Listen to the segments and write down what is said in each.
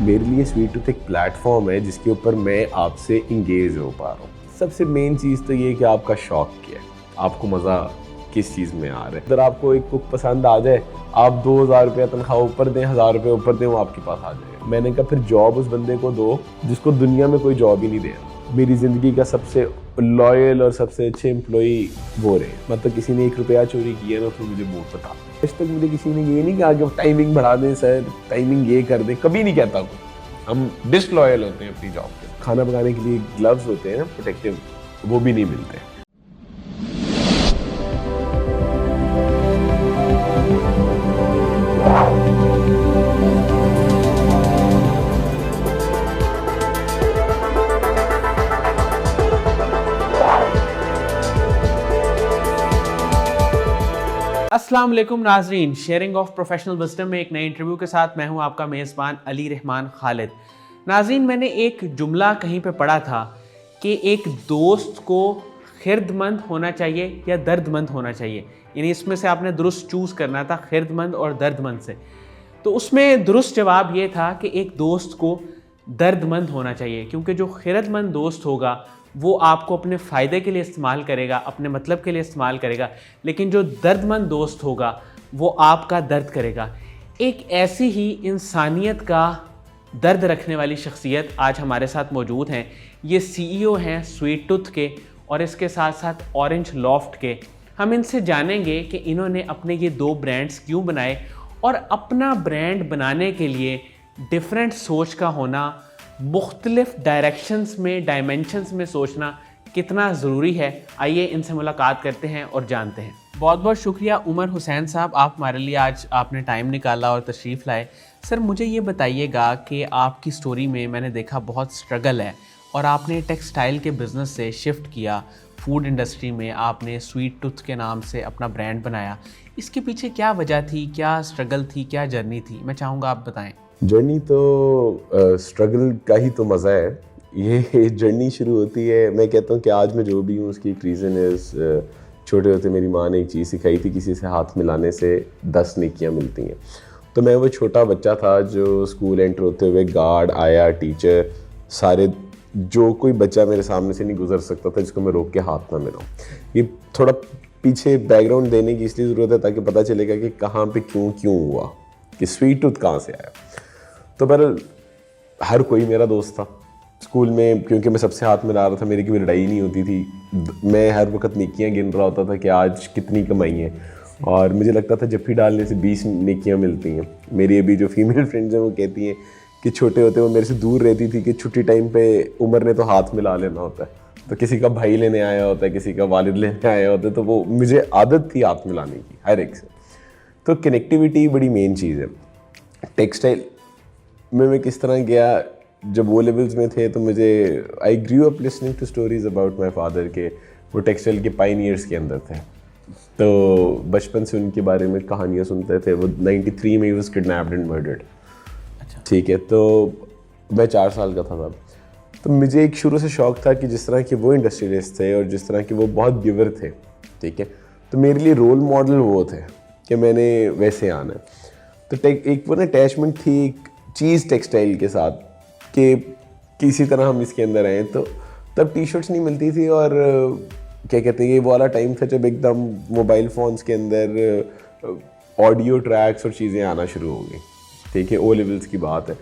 मेरे लिए sweet tooth एक प्लेटफॉर्म है जिसके ऊपर मैं आपसे इंगेज हो पा रहा हूँ। सबसे मेन चीज़ तो ये कि आपका शौक क्या है, आपको मज़ा किस चीज़ में आ रहा है। अगर आपको एक कुक पसंद आ जाए, आप 2000 रुपया तनख्वाह ऊपर दें, 1000 रुपये ऊपर दें, वो आपके पास आ जाएगा। मैंने कहा फिर जॉब उस बंदे को दो जिसको दुनिया में कोई जॉब ही नहीं दे रहा। मेरी ज़िंदगी का सबसे लॉयल और सबसे अच्छे एम्प्लॉई वो रहे। मतलब किसी ने 1 रुपया चोरी किया ना तो मुझे बहुत पता। आज तक मुझे किसी ने ये नहीं कहा कि टाइमिंग बढ़ा दें सर, टाइमिंग ये कर दें, कभी नहीं कहता कोई। हम डिसलॉयल होते हैं अपनी जॉब के। खाना पकाने के लिए ग्लव्स होते हैं ना प्रोटेक्टिव, वो भी नहीं मिलते। अस्सलाम वालेकुम नाजरीन, शेयरिंग ऑफ प्रोफेशनल विजडम में एक नए इंटरव्यू के साथ मैं हूं आपका मेज़बान अली रहमान खालिद। नाजरीन, मैंने एक जुमला कहीं पे पढ़ा था कि एक दोस्त को खिरदमंद होना चाहिए या दर्दमंद होना चाहिए, यानी इसमें से आपने दुरुस्त चूज़ करना था, खिरदमंद और दर्दमंद से। तो उसमें दुरुस्त जवाब ये था कि एक दोस्त को दर्दमंद होना चाहिए, क्योंकि जो खिरदमंद दोस्त होगा वो आपको अपने फ़ायदे के लिए इस्तेमाल करेगा, अपने मतलब के लिए इस्तेमाल करेगा, लेकिन जो दर्दमंद दोस्त होगा वो आपका दर्द करेगा। एक ऐसी ही इंसानियत का दर्द रखने वाली शख्सियत आज हमारे साथ मौजूद हैं। ये CEO हैं स्वीट टूथ के और इसके साथ साथ ऑरेंज लॉफ्ट के। हम इनसे जानेंगे कि इन्होंने अपने ये 2 ब्रांड्स क्यों बनाए और अपना ब्रांड बनाने के लिए डिफरेंट सोच का होना, मुख्तलिफ डायरेक्शंस में, डायमेंशंस में सोचना कितना ज़रूरी है। आइए इनसे मुलाकात करते हैं और जानते हैं। बहुत बहुत शुक्रिया उमर हुसैन साहब, आप हमारे लिए आज आपने टाइम निकाला और तशरीफ़ लाए। सर, मुझे ये बताइएगा कि आपकी स्टोरी में मैंने देखा बहुत स्ट्रगल है और आपने टेक्सटाइल के बिज़नेस से शिफ्ट किया फूड इंडस्ट्री में, आपने स्वीट टूथ के नाम से अपना ब्रांड बनाया। इसके पीछे क्या वजह थी, क्या स्ट्रगल थी, क्या जर्नी थी? मैं चाहूँगा आप बताएं। जर्नी तो स्ट्रगल का ही तो मज़ा है। ये जर्नी शुरू होती है, मैं कहता हूँ कि आज मैं जो भी हूँ उसकी एक रीज़न है। छोटे होते मेरी माँ ने एक चीज़ सिखाई थी, किसी से हाथ मिलाने से 10 नेकियाँ मिलती हैं। तो मैं वो छोटा बच्चा था जो स्कूल एंटर होते हुए गार्ड आया, टीचर, सारे, जो कोई बच्चा मेरे सामने से नहीं गुजर सकता था जिसको मैं रोक के हाथ ना मिलाऊँ। ये थोड़ा पीछे बैकग्राउंड देने की इसलिए ज़रूरत है ताकि पता चलेगा कि कहाँ पे क्यों हुआ, कि स्वीट टूथ कहाँ से आया। तो पर हर कोई मेरा दोस्त था स्कूल में, क्योंकि मैं सबसे हाथ मिला रहा था, मेरी कभी लड़ाई नहीं होती थी। मैं हर वक्त नेकियां गिन रहा होता था कि आज कितनी कमाई है, और मुझे लगता था जफ्फी डालने से 20 नेकियां मिलती हैं। मेरी अभी जो फीमेल फ्रेंड्स हैं वो कहती हैं कि छोटे होते वो मेरे से दूर रहती थी कि छुट्टी टाइम पे उमर ने तो हाथ मिला लेना होता है, तो किसी का भाई लेने आया होता है, किसी का वालिद लेने आया होता है, तो वो मुझे आदत थी हाथ मिलाने की हर एक से। तो कनेक्टिविटी बड़ी मेन चीज़ है। टेक्सटाइल में मैं किस तरह गया, जब वो लेवल्स में थे तो मुझे I grew up listening to stories about my father के वो टेक्सटाइल के पाइनियर्स के अंदर थे। तो बचपन से उनके बारे में कहानियाँ सुनते थे। वो 93 में he was kidnapped and murdered. ठीक है, तो मैं 4 साल का था तब। तो मुझे एक शुरू से शौक़ था कि जिस तरह के वो इंडस्ट्रियलिस्ट थे और जिस तरह के वो बहुत गिवर थे, ठीक है, तो मेरे लिए रोल मॉडल वो थे कि मैंने वैसे आना है। तो एक वो ना अटैचमेंट थी एक चीज़ टेक्सटाइल के साथ कि किसी तरह हम इसके अंदर आए। तो तब टी शर्ट्स नहीं मिलती थी और क्या कहते हैं, ये वो वाला टाइम था जब एकदम मोबाइल फ़ोन्स के अंदर ऑडियो ट्रैक्स और चीज़ें आना शुरू हो गई। ठीक है, ओ लेवल्स की बात है।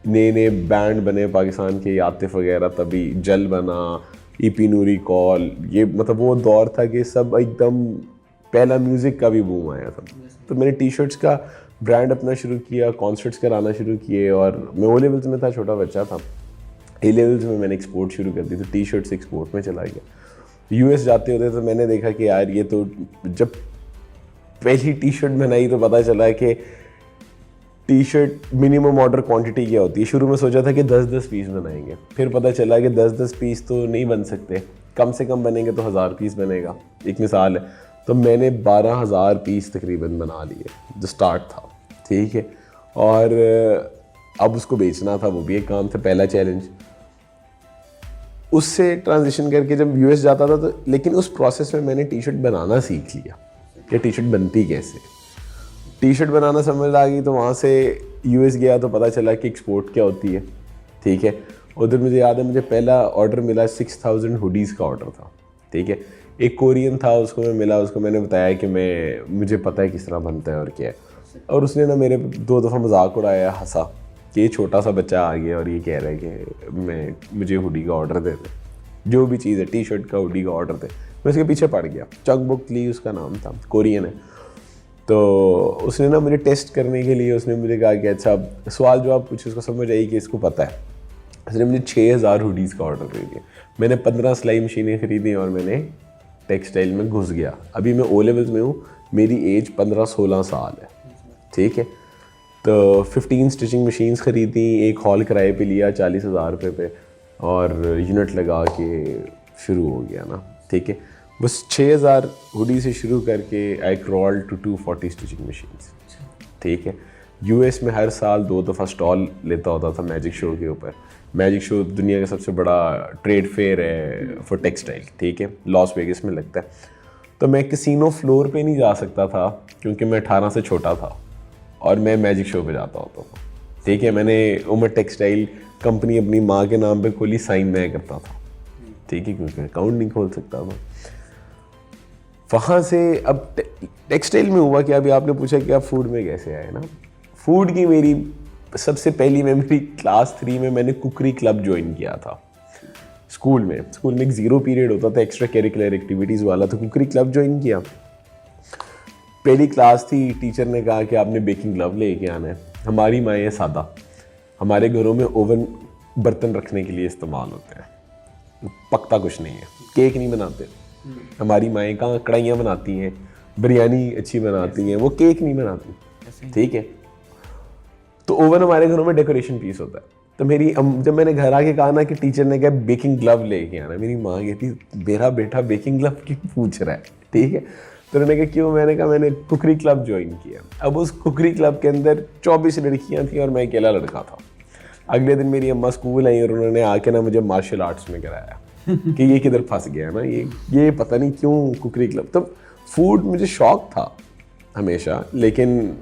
नए नए बैंड बने पाकिस्तान के, आतिफ वगैरह, तभी जल बना, EP नूरी कॉल, ये मतलब वो दौर था कि सब एकदम पहला म्यूज़िक का भी बूम आया था। तो मैंने टी शर्ट्स का ब्रांड अपना शुरू किया, कॉन्सर्ट्स कराना शुरू किए, और मैं ओ लेवल्स में था, छोटा बच्चा था। ए लेवल्स में मैंने एक्सपोर्ट शुरू कर दी, तो टी शर्ट्स एक्सपोर्ट में चला गया। US जाते होते तो मैंने देखा कि यार ये तो, जब पहली टी शर्ट बनाई तो पता चला कि T shirt minimum order quantity क्या होती है। शुरू में सोचा था कि 10-10 पीस बनाएंगे, फिर पता चला कि 10-10 पीस तो नहीं बन सकते, कम से कम बनेंगे तो 1000 पीस बनेगा। एक मिसाल है, तो मैंने 12,000 पीस तकरीबन बना लिए, जो स्टार्ट था। ठीक है, और अब उसको बेचना था, वो भी एक काम था, पहला चैलेंज। उससे ट्रांजिशन करके जब US जाता था तो, लेकिन उस प्रोसेस में मैंने टी शर्ट बनाना सीख लिया कि टी शर्ट बनती कैसे। टी शर्ट बनाना समझ आ गई, तो वहाँ से यूएस गया तो पता चला कि एक्सपोर्ट क्या होती है, ठीक है। उधर मुझे याद है मुझे पहला ऑर्डर मिला 6000 हुडीज़ का ऑर्डर था, ठीक है। एक कोरियन था, उसको मैं मिला, उसको मैंने बताया कि मुझे पता है किस तरह बनता है और क्या है, और उसने ना मेरे 2 दफ़ा मजाक उड़ाया, हंसा कि ये छोटा सा बच्चा आ गया और ये कह रहा है कि मुझे हुडी का ऑर्डर दे दे, जो भी चीज़ है, टी शर्ट का, हुडी का ऑर्डर दे। मैं उसके पीछे पड़ गया। चक बुक ली उसका नाम था, कोरियन है। तो उसने ना मुझे टेस्ट करने के लिए उसने मुझे कहा कि अच्छा सवाल जवाब पूछे, उसको समझ आई कि इसको पता है। उसने मुझे 6000 हुडीज़ का ऑर्डर दे दिया। मैंने 15 सिलाई मशीनें ख़रीदी और मैंने टेक्सटाइल में घुस गया। अभी मैं ओ लेवल्स में हूँ, मेरी एज 15-16 साल है, ठीक है। तो 15 स्टिचिंग मशीन्स ख़रीदी, एक हॉल किराए पे लिया 40,000 रुपये पे, और यूनिट लगा के शुरू हो गया ना, ठीक है। बस 6000 हुडी से शुरू करके I crawl to 240 stitching machines, ठीक है। यूएस में हर साल 2 दफ़ा स्टॉल लेता होता था मैजिक शो के ऊपर। मैजिक शो दुनिया का सबसे बड़ा ट्रेड फेयर है फॉर टेक्सटाइल, ठीक है, लॉस वेगस में लगता है। तो मैं कैसीनो फ्लोर पे नहीं जा सकता था क्योंकि मैं 18 से छोटा था और मैं मैजिक शो पे जाता होता था, ठीक है। मैंने उमर टेक्सटाइल कंपनी अपनी माँ के नाम पे खोली, साइन मैं करता था, ठीक है, क्योंकि अकाउंट नहीं खोल सकता था। वहाँ से अब टेक्सटाइल में हुआ कि अभी आपने पूछा कि आप फूड में कैसे आए ना। फूड की मेरी सबसे पहली मेमोरी क्लास 3 में मैंने कुकरी क्लब ज्वाइन किया था स्कूल में एक 0 पीरियड होता था एक्स्ट्रा करिकुलर एक्टिविटीज़ वाला, तो कुकरी क्लब ज्वाइन किया। पहली क्लास थी, टीचर ने कहा कि आपने बेकिंग ग्लव लेके आना है। हमारी माएँ सादा, हमारे घरों में ओवन बर्तन रखने के लिए इस्तेमाल होते हैं, पकता कुछ नहीं है, केक नहीं बनाते। हमारी माएँ कहाँ कढ़ाइयाँ बनाती हैं, बिरयानी अच्छी बनाती हैं, वो केक नहीं बनाती, ठीक है। तो ओवन हमारे घरों में डेकोरेशन पीस होता है। तो जब मैंने घर आके कहा ना कि टीचर ने कहा बेकिंग ग्लव लेके आना, मेरी माँ कहती मेरा बेटा बेकिंग ग्लव क्यों पूछ रहा है, ठीक है। तो उन्होंने कहा क्यों, मैंने कहा मैंने कुकरी क्लब ज्वाइन किया। अब उस कुकरी क्लब के अंदर 24 लड़कियाँ थी और मैं अकेला लड़का था। अगले दिन मेरी अम्मा स्कूल आई और उन्होंने आके ना मुझे मार्शल आर्ट्स में कराया कि ये किधर फंस गया ना, ये पता नहीं क्यों कुकरी क्लब। तो फूड मुझे शौक था हमेशा, लेकिन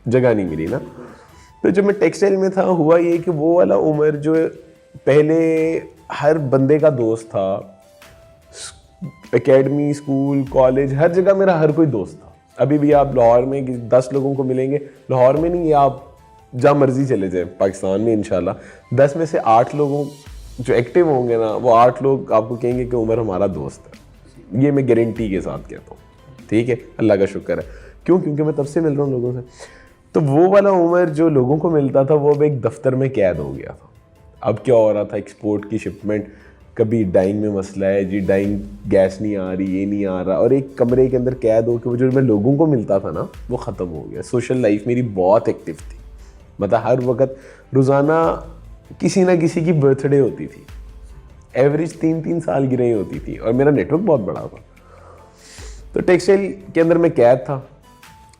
जगह नहीं मिली ना। तो जब मैं टेक्सटाइल में था, हुआ ये कि वो वाला उम्र जो पहले हर बंदे का दोस्त था, एकेडमी, स्कूल, कॉलेज, हर जगह मेरा हर कोई दोस्त था। अभी भी आप लाहौर में 10 लोगों को मिलेंगे, लाहौर में नहीं, आप जहाँ मर्जी चले जाए पाकिस्तान में, इंशाल्लाह 10 में से 8 लोगों जो एक्टिव होंगे ना, वो 8 लोग आपको कहेंगे कि उमर हमारा दोस्त है। ये मैं गारंटी के साथ कहता हूँ, ठीक है, अल्लाह का शुक्र है। क्यों? क्योंकि मैं तब से मिल रहा हूँ लोगों से। तो वो वाला उमर जो लोगों को मिलता था, वो अब एक दफ्तर में कैद हो गया था। अब क्या हो रहा था, एक्सपोर्ट की शिपमेंट, कभी डाइंग में मसला है जी, डाइंग गैस नहीं आ रही, ये नहीं आ रहा, और एक कमरे के अंदर कैद हो के वो जो मैं लोगों को मिलता था ना, वो ख़त्म हो गया। सोशल लाइफ मेरी बहुत एक्टिव थी, मतलब हर वक्त रोज़ाना किसी ना किसी की बर्थडे होती थी, एवरेज 3-3 साल गिरही होती थी, और मेरा नेटवर्क बहुत बड़ा था। तो टेक्सटाइल के अंदर मैं कैद था।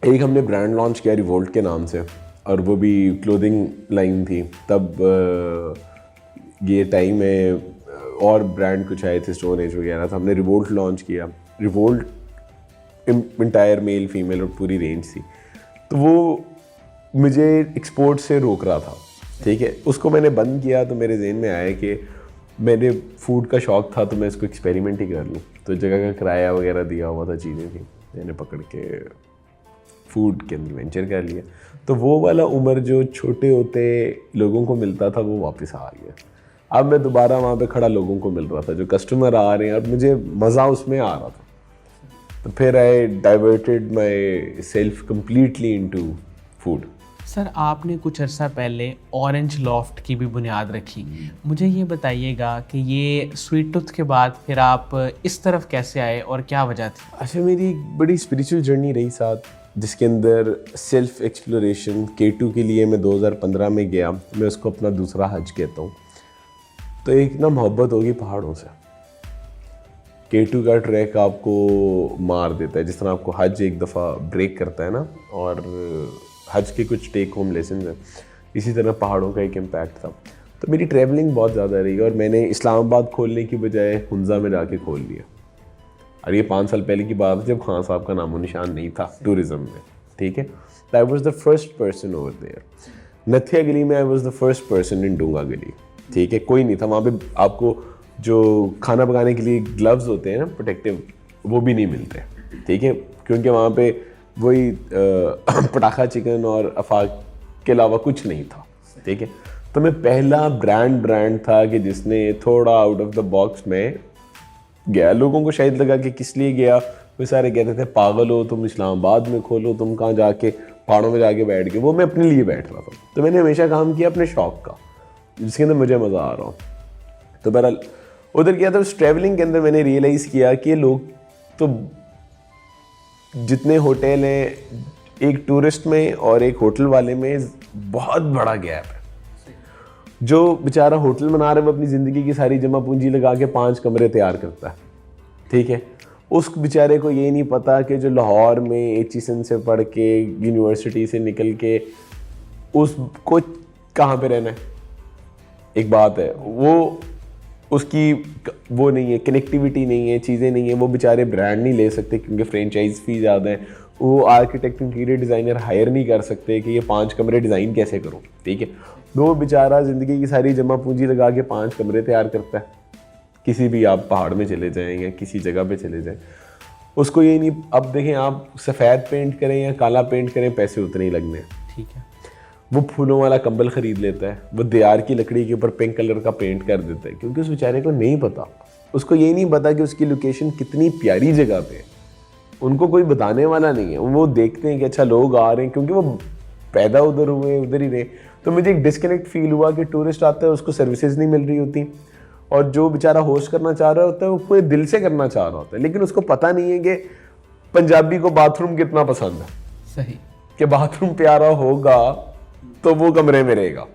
एक हमने ब्रांड लॉन्च किया रिवोल्ट के नाम से, और वो भी क्लोथिंग लाइन थी। तब ये टाइम में और ब्रांड कुछ आए थे, स्टोन एज वगैरह था। हमने रिवोल्ट लॉन्च किया। रिवोल्ट इंटायर मेल फीमेल और पूरी रेंज थी। तो वो मुझे एक्सपोर्ट से रोक रहा था, ठीक है। उसको मैंने बंद किया तो मेरे जहन में आया कि मेरे फूड का शौक़ था, तो मैं इसको एक्सपेरिमेंट ही कर लूँ। तो जगह का किराया वगैरह दिया हुआ था, चीज़ें थी, मैंने पकड़ के फूड के अंदर वेंचर कर लिया। तो वो वाला उम्र जो छोटे होते लोगों को मिलता था, वो वापस आ गया। अब मैं दोबारा वहाँ पे खड़ा लोगों को मिल रहा था, जो कस्टमर आ रहे हैं, और मुझे मज़ा उसमें आ रहा था। तो फिर I diverted myself completely into food. Sir, आपने कुछ अर्सा पहले ऑरेंज लॉफ्ट की भी बुनियाद रखी। मुझे ये बताइएगा कि ये स्वीट टूथ के बाद फिर आप इस तरफ कैसे आए और क्या वजह थी? अच्छा, मेरी बड़ी स्पिरिचुअल जर्नी रही साथ, जिसके अंदर सेल्फ एक्सप्लोरेशन। K2 के लिए मैं 2015 में गया, मैं उसको अपना दूसरा हज कहता हूँ। तो एक ना मोहब्बत होगी पहाड़ों से। K2 का ट्रैक आपको मार देता है, जिस तरह आपको हज एक दफ़ा ब्रेक करता है ना, और हज के कुछ टेक होम लेसन हैं, इसी तरह पहाड़ों का एक इम्पैक्ट था। तो मेरी ट्रैवलिंग बहुत ज़्यादा रही, और मैंने इस्लामाबाद खोलने की बजाय हुंजा में जाके खोल लिया। और ये 5 साल पहले की बात है, जब खान साहब का नामो निशान नहीं था टूरिज़्म में, ठीक है। I was the first person over there. Nathia Gali में I was the first person in Dunga Gali, ठीक है, कोई नहीं था वहाँ पे। आपको जो खाना पकाने के लिए ग्लव्स होते हैं ना प्रोटेक्टिव, वो भी नहीं मिलते, ठीक है, क्योंकि वहाँ पे वही पटाखा चिकन और अफाक के अलावा कुछ नहीं था, ठीक है। तो मैं पहला ब्रांड था कि जिसने थोड़ा आउट ऑफ द बॉक्स में गया। लोगों को शायद लगा कि किस लिए गया, वे सारे कहते थे पागल हो तुम, इस्लामाबाद में खोलो, तुम कहाँ जाके पहाड़ों में जाके बैठ गए। वो मैं अपने लिए बैठ रहा था। तो मैंने हमेशा काम किया अपने शौक का, जिसके अंदर मुझे मज़ा आ रहा हो। तो बहरहाल उधर किया था। उस ट्रैवलिंग के अंदर मैंने रियलाइज़ किया कि लोग तो जितने होटल हैं, एक टूरिस्ट में और एक होटल वाले में बहुत बड़ा गैप है। जो बेचारा होटल बना रहा है वो अपनी ज़िंदगी की सारी जमा पूंजी लगा के 5 कमरे तैयार करता है, ठीक है। उस बेचारे को ये नहीं पता कि जो लाहौर में एचईसन से पढ़ के, यूनिवर्सिटी से निकल के, उसको कहाँ पे रहना है। एक बात है, वो उसकी वो नहीं है, कनेक्टिविटी नहीं है, चीज़ें नहीं है। वो बेचारे ब्रांड नहीं ले सकते क्योंकि फ्रेंचाइज फी ज़्यादा है। वो आर्किटेक्ट, इंटीरियर डिज़ाइनर हायर नहीं कर सकते कि ये 5 कमरे डिज़ाइन कैसे करूँ, ठीक है। वो बेचारा ज़िंदगी की सारी जमा पूंजी लगा के 5 कमरे तैयार करता है। किसी भी आप पहाड़ में चले जाएँ या किसी जगह पे चले जाएँ, उसको ये नहीं। अब देखें, आप सफ़ेद पेंट करें या काला पेंट करें, पैसे उतने ही लगने हैं, ठीक है। वो फूलों वाला कंबल ख़रीद लेता है, वो दीवार की लकड़ी के ऊपर पिंक कलर का पेंट कर देता है, क्योंकि उस बेचारे को नहीं पता। उसको ये नहीं पता कि उसकी लोकेशन कितनी प्यारी जगह पे है। उनको कोई बताने वाला नहीं है। वो देखते हैं कि अच्छा लोग आ रहे हैं, क्योंकि वो पैदा उधर हुए, उधर ही रहे। तो मुझे एक डिस्कनेक्ट फील हुआ कि टूरिस्ट आता है, उसको सर्विसेज नहीं मिल रही होती, और जो बेचारा होस्ट करना चाह रहा होता है वो पूरे दिल से करना चाह रहा होता है, लेकिन उसको पता नहीं है कि पंजाबी को बाथरूम कितना पसंद है। सही, कि बाथरूम प्यारा होगा तो वो कमरे में रहेगा।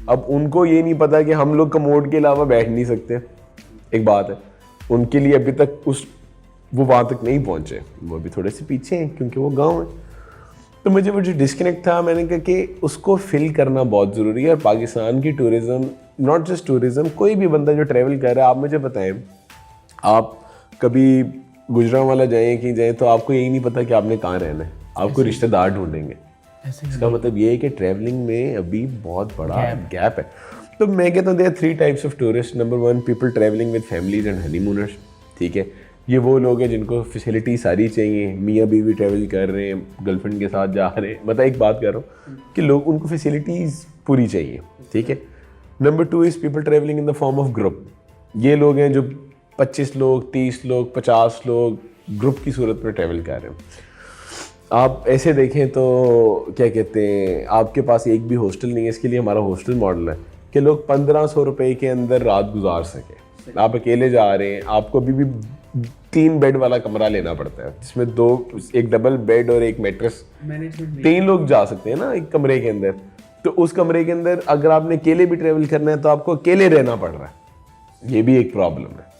अब उनको ये नहीं पता कि हम लोग कमोड के अलावा बैठ नहीं सकते। एक बात है, उनके लिए अभी तक वो वहाँ तक नहीं पहुँचे, वो अभी थोड़े से पीछे हैं क्योंकि वो गांव है। तो मुझे वो जो डिस्कनेक्ट था, मैंने कहा कि उसको फिल करना बहुत ज़रूरी है। और पाकिस्तान की टूरिज़्म, नॉट जस्ट टूरिज़्म, कोई भी बंदा जो ट्रैवल कर रहा है, आप मुझे बताएं, आप कभी गुजरांवाला जाएँ कि जाएँ तो आपको यही नहीं पता कि आपने कहाँ रहना है, आपको रिश्तेदार ढूंढेंगे। इसका मतलब ये है कि ट्रैवलिंग में अभी बहुत बड़ा गैप है। तो मैं कहता हूँ, there are 3 types of tourist. Number 1, people travelling with families and honeymooners, ठीक है। ये वो लोग हैं जिनको फैसिलिटी सारी चाहिए, मियाँ बीवी ट्रैवल कर रहे हैं, गर्लफ्रेंड के साथ जा रहे हैं। मतलब एक बात कर रहा हूँ कि लोग, उनको फैसिलिटीज़ पूरी चाहिए, ठीक है। Number 2 is people travelling in the form of group. ये लोग हैं जो 25 लोग, 30 लोग, 50 लोग ग्रुप की सूरत में ट्रैवल कर रहे हैं। आप ऐसे देखें तो क्या कहते हैं, आपके पास एक भी हॉस्टल नहीं है। इसके लिए हमारा हॉस्टल मॉडल है कि लोग 1500 रुपये के अंदर रात गुजार सकें। आप अकेले जा रहे हैं, आपको अभी भी 3 बेड वाला कमरा लेना पड़ता है, जिसमें 2, एक डबल बेड और एक मैट्रेस। 3 लोग जा सकते हैं ना एक कमरे के अंदर। तो उस कमरे के अंदर अगर आपने अकेले भी ट्रैवल करना है तो आपको अकेले रहना पड़ रहा है। ये भी एक प्रॉब्लम है।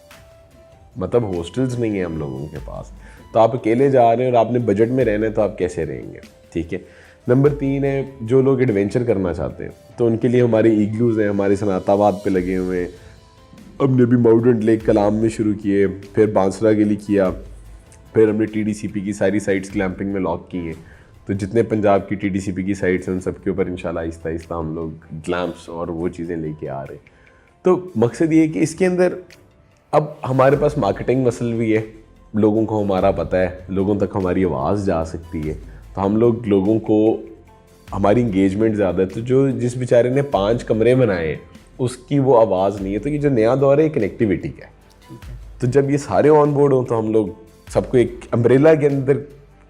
मतलब हॉस्टल्स नहीं है हम लोगों के पास, तो आप अकेले जा रहे हैं और आपने बजट में रहना है तो आप कैसे रहेंगे, ठीक है। नंबर 3 है जो लोग एडवेंचर करना चाहते हैं, तो उनके लिए हमारे इग्लूज़ हैं, हमारे सनाताबाद पे लगे हुए हैं। हमने भी माउंटेन लेक कलाम में शुरू किए, फिर बांसरा गली किया, फिर हमने TDCP की सारी साइट्स क्लैंपिंग में लॉक की हैं। तो जितने पंजाब की TDCP की साइट्स हैं उन सब के ऊपर इंशाल्लाह आहिस्ता आहिस्ता हम लोग ग्लैम्प्स और वो चीज़ें लेके आ रहे हैं। तो मकसद ये है कि इसके अंदर अब हमारे पास मार्केटिंग मसल भी है, लोगों को हमारा पता है, लोगों तक हमारी आवाज़ जा सकती है। तो हम लोग लोगों को, हमारी इंगेजमेंट ज़्यादा है। तो जो जिस बेचारे ने 5 कमरे बनाए हैं उसकी वो आवाज़ नहीं है। तो ये जो नया दौर है कनेक्टिविटी का है। तो जब ये सारे ऑन बोर्ड हों तो हम लोग सबको एक अम्ब्रेला के अंदर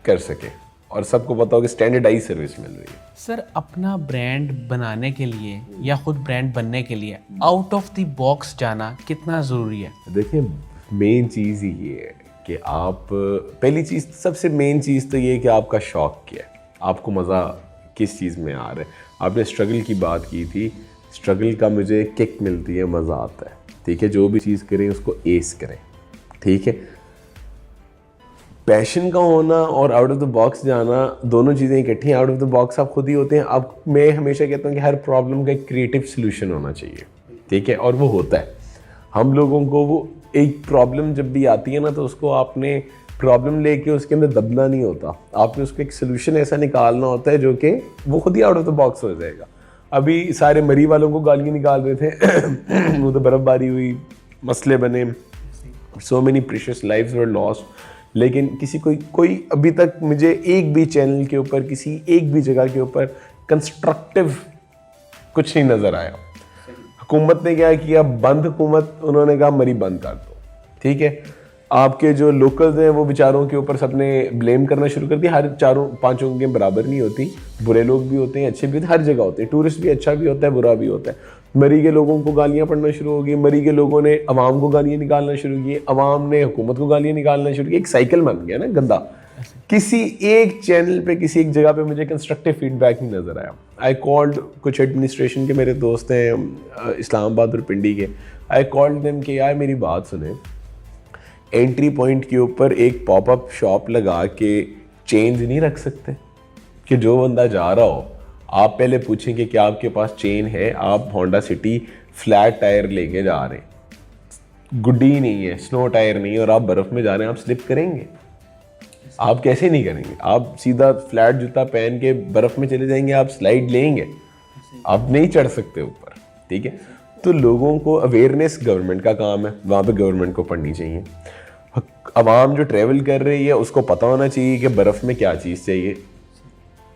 कर सकें और सबको पता हो कि स्टैंडर्डाइज सर्विस मिल रही है। सर, अपना ब्रांड बनाने के लिए या खुद ब्रांड बनने के लिए आउट ऑफ द बॉक्स जाना कितना ज़रूरी है? देखिए, मेन चीज़ ये है कि आप, पहली चीज़, सबसे मेन चीज़ तो ये है कि आपका शौक़ क्या है, आपको मज़ा किस चीज़ में आ रहा है। आपने स्ट्रगल की बात की थी, स्ट्रगल का मुझे किक मिलती है, मज़ा आता है, ठीक है। जो भी चीज़ करें उसको एस करें, ठीक है। पैशन का होना और आउट ऑफ द बॉक्स जाना, दोनों चीज़ें इकट्ठी हैं। आउट ऑफ द बॉक्स आप खुद ही होते हैं। अब मैं हमेशा कहता हूँ कि हर प्रॉब्लम का एक क्रिएटिव सोल्यूशन होना चाहिए, ठीक है, और वो होता है। हम लोगों को वो एक प्रॉब्लम जब भी आती है ना, तो उसको आपने प्रॉब्लम लेके उसके अंदर दबना नहीं होता, आपने उसको एक सोल्यूशन ऐसा निकालना होता है जो कि वो खुद ही आउट ऑफ द बॉक्स हो जाएगा। अभी सारे मरी वालों को गालियाँ निकाल रहे थे वो तो बर्फबारी हुई, मसले बने, सो मेनी प्रीशियस लाइव्स वर लॉस्ट, लेकिन किसी कोई अभी तक मुझे एक भी चैनल के ऊपर, किसी एक भी जगह के ऊपर कंस्ट्रक्टिव कुछ नहीं नज़र आया। हुकूमत ने क्या किया, बंद हुकूमत, उन्होंने कहा मरी बंद कर दो, ठीक है। आपके जो लोकल्स हैं वो बेचारों के ऊपर सबने ब्लेम करना शुरू कर दिया। हर चारों पांचों के बराबर नहीं होती, बुरे लोग भी होते हैं, अच्छे भी होते हैं, हर जगह होते हैं, टूरिस्ट भी अच्छा भी होता है, बुरा भी होता है। मरी के लोगों को गालियाँ पड़ना शुरू हो गई, मरी के लोगों ने अवाम को गालियाँ निकालना शुरू की, अवाम ने हुकूमत को गालियाँ निकालना शुरू की, एक साइकिल बन गया ना गंदा। किसी एक चैनल पे, किसी एक जगह पे मुझे कंस्ट्रक्टिव फीडबैक नहीं नज़र आया। आई कॉल्ड, कुछ एडमिनिस्ट्रेशन के मेरे दोस्त हैं इस्लामाबाद और पिंडी के, आई कॉल्ड देम कि यार मेरी बात सुने, एंट्री पॉइंट के ऊपर एक पॉपअप शॉप लगा के चेंज नहीं रख सकते कि जो बंदा जा रहा हो आप पहले पूछें कि क्या आपके पास चेन है, आप होंडा सिटी फ्लैट टायर लेके जा रहे हैं, गुड्डी नहीं है, स्नो टायर नहीं है, और आप बर्फ़ में जा रहे हैं, आप स्लिप करेंगे? आप कैसे नहीं करेंगे? आप सीधा फ्लैट जूता पहन के बर्फ़ में चले जाएंगे, आप स्लाइड लेंगे, आप नहीं चढ़ सकते ऊपर, ठीक है। तो लोगों को अवेयरनेस गवर्नमेंट का काम है, वहाँ पे गवर्नमेंट को पढ़नी चाहिए। अवाम जो ट्रैवल कर रही है उसको पता होना चाहिए कि बर्फ़ में क्या चीज़ चाहिए,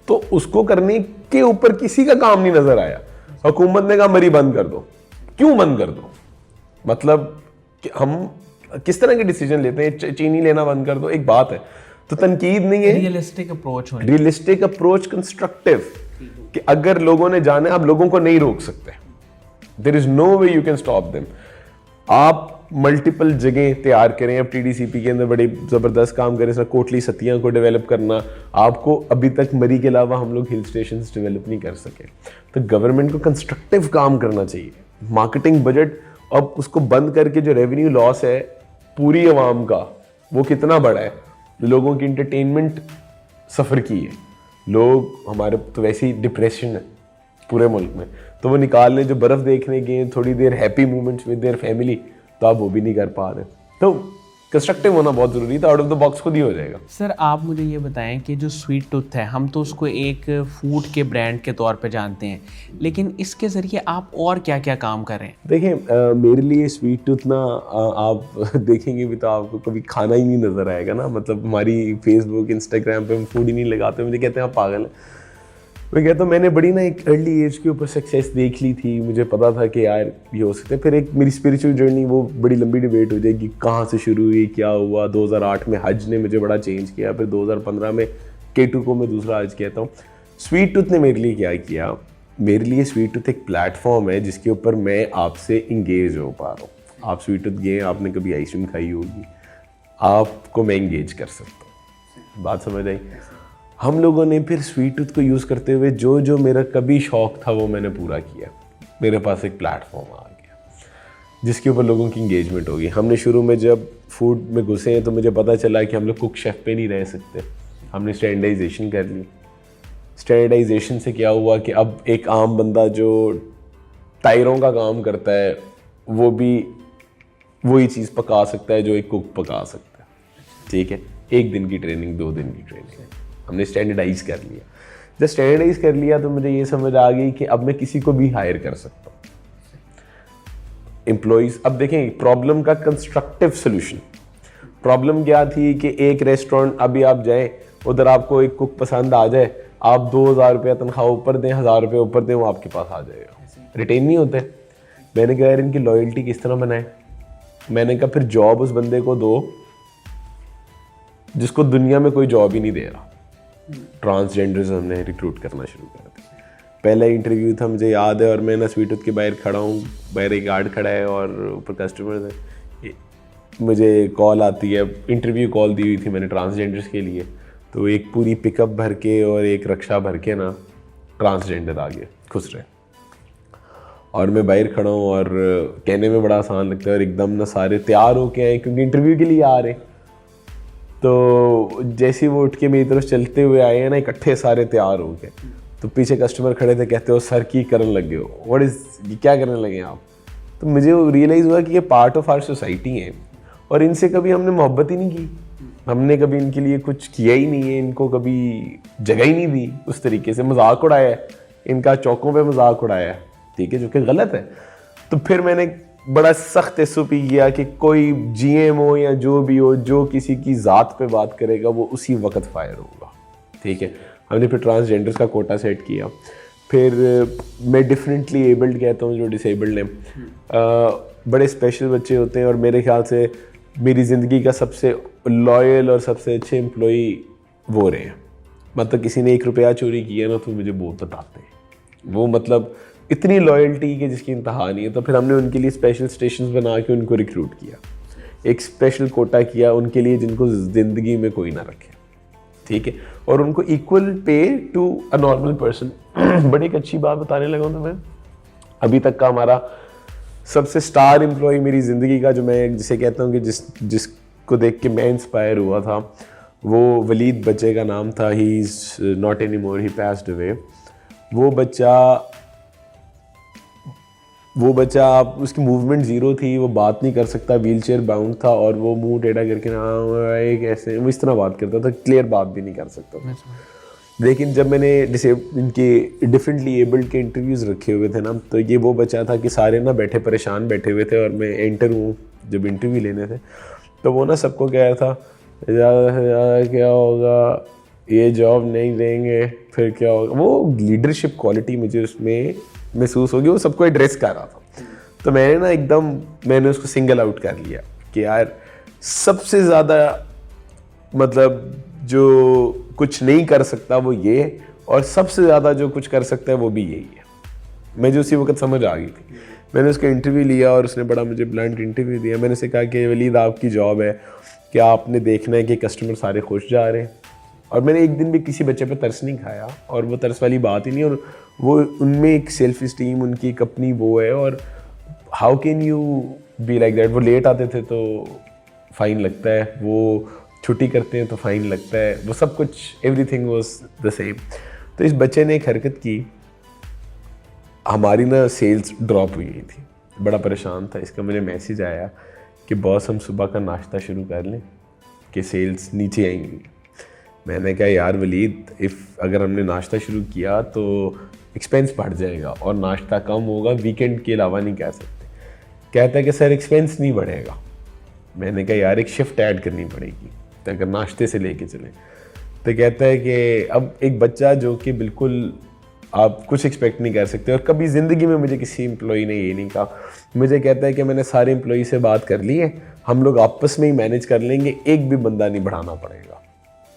तो उसको करने के ऊपर किसी का काम नहीं नज़र आया। हुकूमत ने कहा मरी बंद कर दो। क्यों बंद कर दो? मतलब कि हम किस तरह के डिसीजन लेते हैं? चीनी लेना बंद कर दो, एक बात है, तो तनकीद नहीं है, रियलिस्टिक अप्रोच, कंस्ट्रक्टिव, कि अगर लोगों ने जाना, आप लोगों को नहीं रोक सकते, there is no way you can stop them. आप मल्टीपल जगह तैयार करें, अब टीडीसीपी के अंदर बड़े ज़बरदस्त काम करें, इसमें कोटली सतियाँ को डेवलप करना, आपको अभी तक मरी के अलावा हम लोग हिल स्टेशन डेवलप नहीं कर सके। तो गवर्नमेंट को कंस्ट्रक्टिव काम करना चाहिए। मार्केटिंग बजट, अब उसको बंद करके जो रेवेन्यू लॉस है पूरी आवाम का, वो कितना बड़ा है। लोगों की इंटरटेनमेंट सफ़र की है, लोग हमारे तो वैसे ही डिप्रेशन है पूरे मुल्क में, तो वो निकाल लें जो बर्फ़ देखने गए थोड़ी देर happy moments with their family, तो आप वो भी नहीं कर पा रहे। तो कंस्ट्रक्टिव होना बहुत ज़रूरी था, आउट ऑफ द बॉक्स खुद ही हो जाएगा। सर आप मुझे ये बताएं कि जो स्वीट टूथ है, हम तो उसको एक फूड के ब्रांड के तौर पे जानते हैं, लेकिन इसके ज़रिए आप और क्या क्या काम कर रहे हैं? देखिए मेरे लिए स्वीट टूथ ना, आप देखेंगे भी तो आपको कभी खाना ही नहीं नज़र आएगा ना। मतलब हमारी फेसबुक, इंस्टाग्राम पे हम फूड ही नहीं लगाते, मुझे कहते हैं आप पागल हैं। मैं कहता हूँ मैंने बड़ी ना एक अर्ली एज के ऊपर सक्सेस देख ली थी, मुझे पता था कि यार ये हो सकता है। फिर एक मेरी स्पिरिचुअल जर्नी, वो बड़ी लंबी डिबेट हो जाएगी, कहाँ से शुरू हुई, क्या हुआ। 2008 में हज ने मुझे बड़ा चेंज किया, फिर 2015 में K2 को मैं दूसरा हज कहता हूँ। स्वीट टूथ ने मेरे लिए क्या किया, मेरे लिए स्वीट टूथ एक प्लेटफॉर्म है जिसके ऊपर मैं आपसे इंगेज हो पा रहा हूँ। आप स्वीट टूथ गए, आपने कभी आइसक्रीम खाई होगी, आपको मैं इंगेज कर सकता हूँ, बात समझ आई। हम लोगों ने फिर स्वीट टूथ को यूज़ करते हुए जो जो मेरा कभी शौक़ था वो मैंने पूरा किया। मेरे पास एक प्लेटफॉर्म आ गया जिसके ऊपर लोगों की इंगेजमेंट होगी। हमने शुरू में जब फूड में घुसे हैं तो मुझे पता चला कि हम लोग कुक शेफ़ पे नहीं रह सकते, हमने स्टैंडर्डाइजेशन कर ली। स्टैंडर्डाइजेशन से क्या हुआ कि अब एक आम बंदा जो टायरों का काम करता है वो भी वही चीज़ पका सकता है जो एक कुक पका सकता है, ठीक है। 1 दिन की ट्रेनिंग, 2 दिन की ट्रेनिंग, हमने स्टैंडर्डाइज कर लिया। जब स्टैंडर्डाइज कर लिया तो मुझे ये समझ आ गई कि अब मैं किसी को भी हायर कर सकता हूँ, एम्प्लॉइज़। अब देखें प्रॉब्लम का कंस्ट्रक्टिव सोल्यूशन। प्रॉब्लम क्या थी कि एक रेस्टोरेंट, अभी आप जाएं उधर, आपको एक कुक पसंद आ जाए, आप 2000 रुपया तनख्वाह ऊपर दें, 1000 रुपये ऊपर दें, वो आपके पास आ जाएगा, रिटेन नहीं होते। मैंने कहा यार इनकी लॉयल्टी किस तरह बनाए। मैंने कहा फिर जॉब उस बंदे को दो जिसको दुनिया में कोई जॉब ही नहीं दे रहा। ट्रांसजेंडर्स हमने रिक्रूट करना शुरू कर दिया। पहला इंटरव्यू था मुझे याद है, और मैं ना स्वीट टूथ के बाहर खड़ा हूँ, बाहर एक गार्ड खड़ा है और ऊपर कस्टमर्स है। मुझे कॉल आती है, इंटरव्यू कॉल दी हुई थी मैंने ट्रांसजेंडर्स के लिए, तो एक पूरी पिकअप भर के और एक रक्षा भर के ना ट्रांसजेंडर आ गए, खुश रहे। और मैं बाहर खड़ा हूँ और कहने में बड़ा आसान लगता है, और एकदम ना सारे तैयार होके आए क्योंकि इंटरव्यू के लिए आ रहे। तो जैसे ही वो उठ के मेरी तरफ चलते हुए आए हैं ना, इकट्ठे सारे तैयार हो गए, तो पीछे कस्टमर खड़े थे, कहते हो सर की करने लगे हो, व्हाट इज़, ये क्या करने लगे आप। तो मुझे रियलाइज़ हुआ कि ये पार्ट ऑफ आवर सोसाइटी है और इनसे कभी हमने मोहब्बत ही नहीं की। हमने कभी इनके लिए कुछ किया ही नहीं है, इनको कभी जगह ही नहीं दी, उस तरीके से मजाक उड़ाया है, इनका चौकों पे मजाक उड़ाया है, ठीक है, जो कि गलत है। तो फिर मैंने बड़ा सख्त एसओपी किया कि कोई जीएम हो या जो भी हो, जो किसी की ज़ात पे बात करेगा वो उसी वक्त फायर होगा, ठीक है। हमने फिर ट्रांसजेंडर्स का कोटा सेट किया। फिर मैं डिफरेंटली एबल्ड कहता हूँ, जो डिसेबल्ड हैं, बड़े स्पेशल बच्चे होते हैं, और मेरे ख्याल से मेरी ज़िंदगी का सबसे लॉयल और सबसे अच्छे एम्प्लॉई वो रहे हैं। मतलब किसी ने 1 रुपया चोरी किया ना तो मुझे बहुत बताते हैं, वो मतलब इतनी लॉयल्टी कि जिसकी इंतहा नहीं है। तो फिर हमने उनके लिए स्पेशल स्टेशंस बना के उनको रिक्रूट किया, एक स्पेशल कोटा किया उनके लिए जिनको ज़िंदगी में कोई ना रखे, ठीक है, और उनको equal pay to a normal person. बड़ी एक अच्छी बात बताने लगा हूँ तो मैं, अभी तक का हमारा सबसे स्टार एम्प्लॉय मेरी ज़िंदगी का, जो मैं जिसे कहता हूँ कि जिसको देख के मैं इंस्पायर हुआ था, वो वलीद बच्चे का नाम था। He is not any more, he passed away. वो बच्चा आप उसकी मूवमेंट ज़ीरो थी, वो बात नहीं कर सकता, व्हीलचेयर बाउंड था, और वो मुंह टेढ़ा करके ना कैसे वो इस तरह बात करता था, क्लियर बात भी नहीं कर सकता था। लेकिन जब मैंने इनके डिफरेंटली एबल्ड के इंटरव्यूज़ रखे हुए थे ना, तो ये वो बच्चा था कि सारे ना परेशान बैठे हुए थे, और मैं एंटर हूँ जब इंटरव्यू लेने थे, तो वो ना सबको कह रहा था ज़्यादा से ज़्यादा क्या होगा, ये जॉब नहीं देंगे, फिर क्या होगा। वो लीडरशिप क्वालिटी मुझे उसमें महसूस होगी, वो सबको एड्रेस कर रहा था। तो मैंने उसको सिंगल आउट कर लिया कि यार सबसे ज़्यादा मतलब जो कुछ नहीं कर सकता वो ये, और सबसे ज़्यादा जो कुछ कर सकता है वो भी यही है। मुझे उसी वक्त समझ आ गई थी। मैंने उसका इंटरव्यू लिया और उसने बड़ा मुझे ब्लंट इंटरव्यू दिया। मैंने उसे कहा कि वलीद आपकी जॉब है कि आपने देखना है कि कस्टमर सारे खुश जा रहे हैं, और मैंने एक दिन भी किसी बच्चे पे तरस नहीं खाया, और वो तरस वाली बात ही नहीं, और वो उनमें एक सेल्फ इस्टीम, उनकी एक अपनी वो है। और how can you be like that. वो लेट आते थे तो फ़ाइन लगता है, वो छुट्टी करते हैं तो फ़ाइन लगता है, वो सब कुछ एवरीथिंग वाज द सेम। तो इस बच्चे ने एक हरकत की, हमारी ना सेल्स ड्रॉप हुई गई थी, बड़ा परेशान था। इसका मुझे मैसेज आया कि बॉस हम सुबह का नाश्ता शुरू कर लें कि सेल्स नीचे आएंगी। मैंने कहा यार वलीद, अगर हमने नाश्ता शुरू किया तो एक्सपेंस बढ़ जाएगा और नाश्ता कम होगा, वीकेंड के अलावा नहीं कह सकते। कहता है कि सर एक्सपेंस नहीं बढ़ेगा। मैंने कहा यार एक शिफ्ट ऐड करनी पड़ेगी तो अगर नाश्ते से लेके चलें। तो कहता है कि अब एक बच्चा जो कि बिल्कुल आप कुछ एक्सपेक्ट नहीं कर सकते, और कभी ज़िंदगी में मुझे किसी एम्प्लॉई ने ये नहीं कहा। मुझे कहता है कि मैंने सारे एम्प्लॉई से बात कर ली है, हम लोग आपस में ही मैनेज कर लेंगे, एक भी बंदा नहीं बढ़ाना पड़ेगा।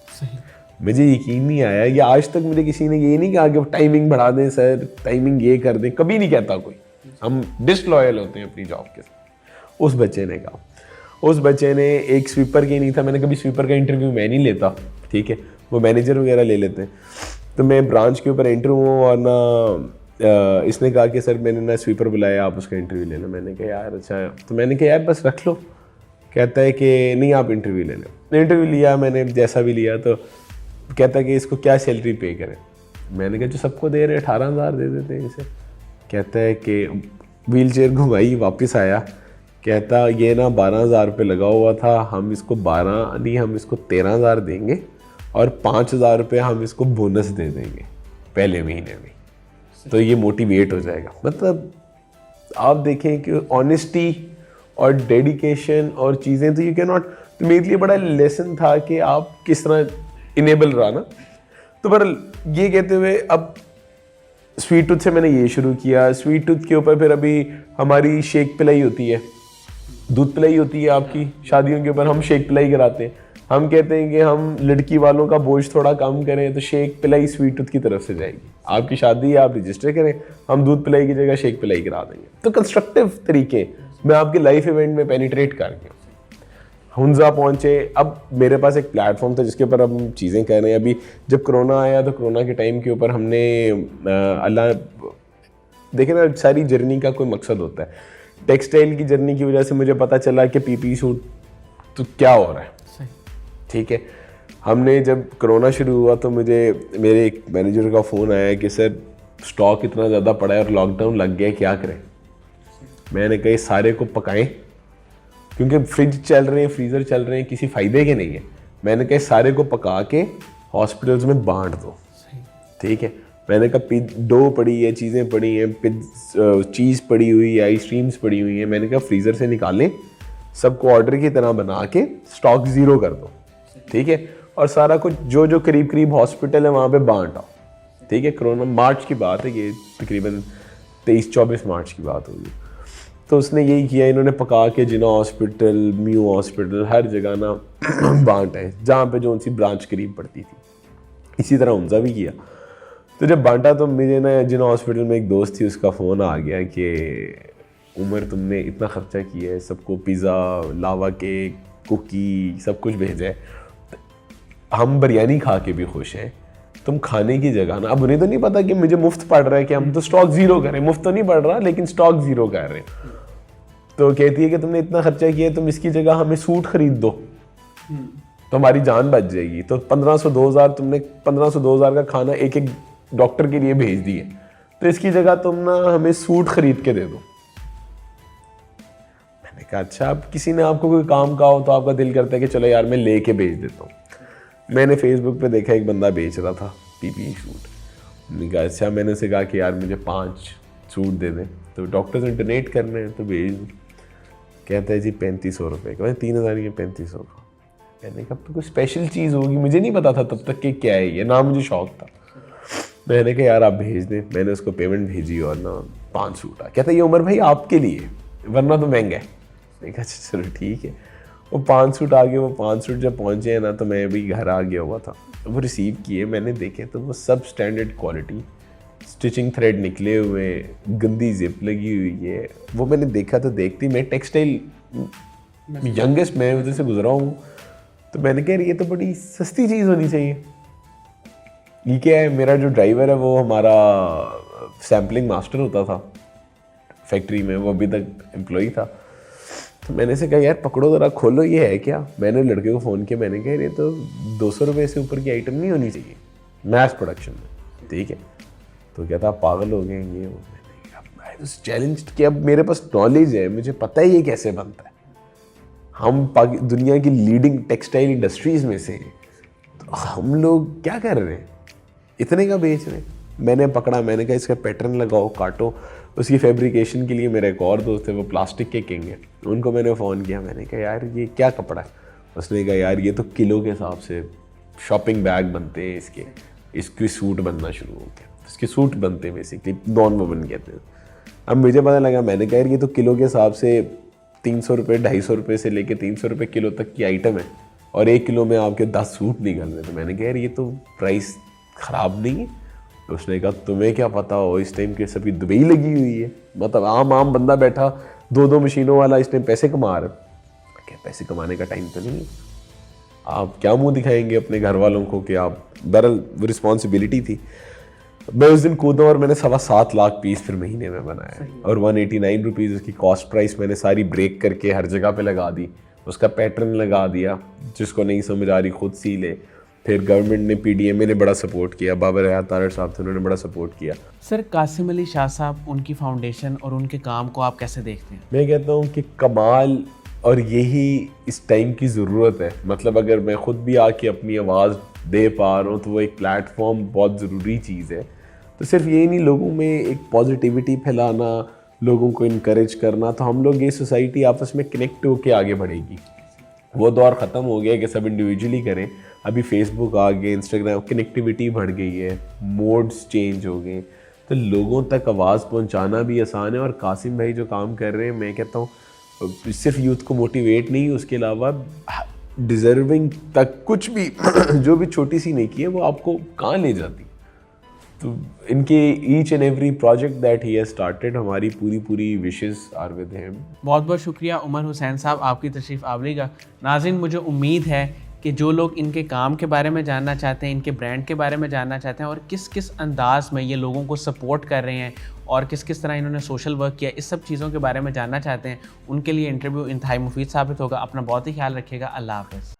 सही। मुझे यकीन नहीं आया कि आज तक मुझे किसी ने ये नहीं कहा कि टाइमिंग बढ़ा दें सर, टाइमिंग ये कर दें, कभी नहीं कहता कोई। हम डिसलॉयल होते हैं अपनी जॉब के साथ। उस बच्चे ने कहा, उस बच्चे ने एक स्वीपर की नहीं था, मैंने कभी स्वीपर का इंटरव्यू मैं नहीं लेता, ठीक है, वो मैनेजर वगैरह ले लेते हैं। तो मैं ब्रांच के ऊपर एंटर हुआ और ना इसने कहा कि सर मैंने ना स्वीपर बुलाया, आप उसका इंटरव्यू ले लो। मैंने कहा यार अच्छा, तो मैंने कहा यार बस रख लो। कहता है कि नहीं आप इंटरव्यू ले लो। इंटरव्यू लिया मैंने, जैसा भी लिया, तो कहता है कि इसको क्या सैलरी पे करें। मैंने कहा जो सबको दे रहे 18,000 दे देते हैं इसे। कहता है कि व्हील चेयर घुमाई, वापस आया, कहता ये ना 12,000 रुपये लगा हुआ था, हम इसको 12 नहीं, हम इसको 13,000 देंगे और 5,000 रुपये हम इसको बोनस दे देंगे पहले महीने में, तो ये मोटिवेट हो जाएगा। मतलब आप देखें कि ऑनेस्टी और डेडिकेशन और चीज़ें, तो यू कैन नॉट। तो मेरे लिए बड़ा लेसन था कि आप किस तरह इनेबल रहा ना। तो पर ये कहते हुए अब स्वीट टूथ से मैंने ये शुरू किया। स्वीट टूथ के ऊपर फिर अभी हमारी शेक पिलाई होती है, दूध पिलाई होती है आपकी शादियों के ऊपर, हम शेक पिलाई कराते हैं। हम कहते हैं कि हम लड़की वालों का बोझ थोड़ा कम करें, तो शेक पिलाई स्वीट टूथ की तरफ से जाएगी। आपकी शादी है, आप रजिस्टर करें, हम दूध पिलाई की जगह शेक पिलाई करा देंगे। तो कंस्ट्रक्टिव तरीके मैं आपके लाइफ इवेंट में पेनिट्रेट कर गया। हुंजा पहुंचे, अब मेरे पास एक प्लेटफॉर्म था जिसके ऊपर अब हम चीज़ें कर रहे हैं। अभी जब कोरोना आया तो कोरोना के टाइम के ऊपर हमने अल्लाह देखे ना, सारी जर्नी का कोई मकसद होता है। टेक्सटाइल की जर्नी की वजह से मुझे पता चला कि पीपी सूट तो क्या हो रहा है, ठीक है। हमने जब कोरोना शुरू हुआ तो मुझे मेरे एक मैनेजर का फ़ोन आया कि सर स्टॉक इतना ज़्यादा पड़ा है और लॉकडाउन लग गया, क्या करें। मैंने कहा सारे को पकाएं, क्योंकि फ्रिज चल रहे हैं, फ्रीज़र चल रहे हैं, किसी फ़ायदे के नहीं है। मैंने कहा सारे को पका के हॉस्पिटल्स में बांट दो, ठीक है। मैंने कहा डो पड़ी है, चीज़ें पड़ी हैं, चीज़ पड़ी हुई है, आइसक्रीम्स पड़ी हुई है, मैंने कहा फ्रीज़र से निकालें, सबको ऑर्डर की तरह बना के स्टॉक ज़ीरो कर दो, ठीक है। और सारा कुछ जो जो करीब करीब हॉस्पिटल है वहाँ पे बांट आओ, ठीक है। कोरोना मार्च की बात है, ये तकरीबन 23-24 मार्च की बात होगी। तो उसने यही किया, इन्होंने पका के जिना हॉस्पिटल, म्यू हॉस्पिटल, हर जगह ना बांटा है जहाँ पे जो उनकी ब्रांच करीब पड़ती थी। इसी तरह उनका भी किया। तो जब बांटा तो मुझे ना जिना हॉस्पिटल में एक दोस्त थी, उसका फ़ोन आ गया कि उमर तुमने इतना ख़र्चा किया है, सबको पिज़्ज़ा, लावा केक, कुकी सब कुछ भेजा है, हम बिरयानी खा के भी खुश हैं, तुम खाने की जगह ना, अब उन्हें तो नहीं पता कि मुझे मुफ्त पड़ रहा है कि हम तो स्टॉक ज़ीरो करें, मुफ्त तो नहीं पड़ रहा लेकिन स्टॉक ज़ीरो कर रहे हैं। तो कहती है कि तुमने इतना खर्चा किया, तुम इसकी जगह हमें सूट खरीद दो तो हमारी जान बच जाएगी। तो 1500-2000 तुमने 1500-2000 का खाना एक एक डॉक्टर के लिए भेज दिए, तो इसकी जगह तुम ना हमें सूट खरीद के दे दो। मैंने कहा अच्छा, अब किसी ने आपको कोई काम कहा हो तो आपका दिल करता है कि चलो यार मैं लेके भेज देता हूँ। मैंने फेसबुक पे देखा एक बंदा बेच रहा था पीपीई सूट। मैंने कहा अच्छा, मैंने उसे कहा कि यार मुझे 5 सूट दे दें, तो डॉक्टर से डोनेट करने हैं तो भेज दूँ। कहता है जी 3500 रुपये का। 3000 के 3500 का। मैंने कहा तो कोई स्पेशल चीज़ होगी, मुझे नहीं पता था तब तक कि क्या है ये, ना मुझे शौक था। मैंने कहा यार आप भेज दें। मैंने उसको पेमेंट भेजी और ना 5 सूट आ। कहता ये उमर भाई आपके लिए, वरना तो महंगा है। मैंने कहा चलो ठीक है। वो 5 सूट आ गए। वो 5 सूट जब पहुँचे ना तो मैं भी घर आ गया हुआ था, वो रिसीव किए, मैंने देखे तो वो सब स्टैंडर्ड क्वालिटी, स्टिचिंग थ्रेड निकले हुए, गंदी जिप लगी हुई है। वो मैंने देखा तो देखती, मैं टेक्सटाइल यंगेस्ट मैं उधर से गुजरा हूँ, तो मैंने कहा ये तो बड़ी सस्ती चीज़ होनी चाहिए। ये क्या है, मेरा जो ड्राइवर है वो हमारा सैम्पलिंग मास्टर होता था फैक्ट्री में, वो अभी तक एम्प्लॉई था। तो मैंने से कहा यार पकड़ो ज़रा, खोलो ये है क्या। मैंने लड़के को फ़ोन किया, मैंने कहा ये तो 200 रुपये से ऊपर की आइटम नहीं होनी चाहिए मैथ प्रोडक्शन में, ठीक है। तो कहता आप पागल हो गए ये वो। मैंने उस चैलेंज कि अब मेरे पास नॉलेज है, मुझे पता है ये कैसे बनता है, हम दुनिया की लीडिंग टेक्सटाइल इंडस्ट्रीज़ में से, तो हम लोग क्या कर रहे हैं, इतने का बेच रहे हैं। मैंने पकड़ा, मैंने कहा इसका पैटर्न लगाओ, काटो। उसकी फैब्रिकेशन के लिए मेरा एक और दोस्त है, वो प्लास्टिक के किंग है, उनको मैंने फ़ोन किया। मैंने कहा यार ये क्या कपड़ा है। उसने कहा यार ये तो किलो के हिसाब से शॉपिंग बैग बनते हैं इसके सूट बनना शुरू हो गया। इसके सूट बनते हैं बेसिकली, नॉन वुमन कहते हैं। अब मुझे पता लगा, मैंने कहा यार ये तो किलो के हिसाब से 300 रुपये, 250 रुपये से लेके 300 रुपये किलो तक की आइटम है, और 1 किलो में आपके 10 सूट निकल रहे। तो मैंने कहा यार ये तो प्राइस ख़राब नहीं है। तो उसने कहा तुम्हें क्या पता हो, इस टाइम के सबकी दुबई लगी हुई है, मतलब आम बंदा बैठा 2 मशीनों वाला इस टाइम पैसे कमा रहा है। क्या पैसे कमाने का टाइम तो नहीं है, आप क्या मुंह दिखाएंगे अपने घर वालों को कि आप, बहरहाल वो रिस्पॉन्सिबिलिटी थी। मैं उस दिन कूदा और मैंने 7.25 लाख पीस फिर महीने में बनाया, और 189 रुपीज़ उसकी कॉस्ट प्राइस मैंने सारी ब्रेक करके हर जगह पे लगा दी। उसका पैटर्न लगा दिया, जिसको नहीं समझ आ रही खुद सी ले। फिर गवर्नमेंट ने, PDMA ने बड़ा सपोर्ट किया, बाबर हयात तारड़ साहब थे, उन्होंने बड़ा सपोर्ट किया। सर कासिम अली शाह साहब, उनकी फाउंडेशन और उनके काम को आप कैसे देखते हैं? मैं कहता हूँ कि कमाल, और यही इस टाइम की ज़रूरत है। मतलब अगर मैं ख़ुद भी आके अपनी आवाज़ दे पा रहा हूँ तो वो एक प्लेटफॉर्म बहुत ज़रूरी चीज़ है। तो सिर्फ यही नहीं, लोगों में एक पॉजिटिविटी फैलाना, लोगों को इनकरेज करना, तो हम लोग ये सोसाइटी आपस में कनेक्ट होकर आगे बढ़ेगी। वो दौर ख़त्म हो गया कि सब इंडिविजुअली करें। अभी फेसबुक आ गए, इंस्टाग्राम, कनेक्टिविटी बढ़ गई है, मोड्स चेंज हो गए, तो लोगों तक आवाज़ पहुंचाना भी आसान है। और कासिम भाई जो काम कर रहे हैं, मैं कहता हूँ सिर्फ यूथ को मोटिवेट नहीं, उसके अलावा डिज़र्विंग तक कुछ भी जो भी छोटी सी नेकी है वो आपको कहाँ ले जाती। तो इनके each and every project that he has started, हमारी पूरी विशेस आर विद हिम। बहुत बहुत शुक्रिया उमर हुसैन साहब, आपकी तशरीफ़ आवरी का। नाज़रीन, मुझे उम्मीद है कि जो लोग इनके काम के बारे में जानना चाहते हैं, इनके ब्रांड के बारे में जानना चाहते हैं, और किस किस अंदाज में ये लोगों को सपोर्ट कर रहे हैं और किस किस तरह इन्होंने सोशल वर्क किया, इस सब चीज़ों के बारे में जानना चाहते हैं, उनके लिए इंटरव्यू इंतहाई मुफीद साबित होगा। अपना बहुत ही ख्याल रखिएगा। अल्लाह हाफ़िज़।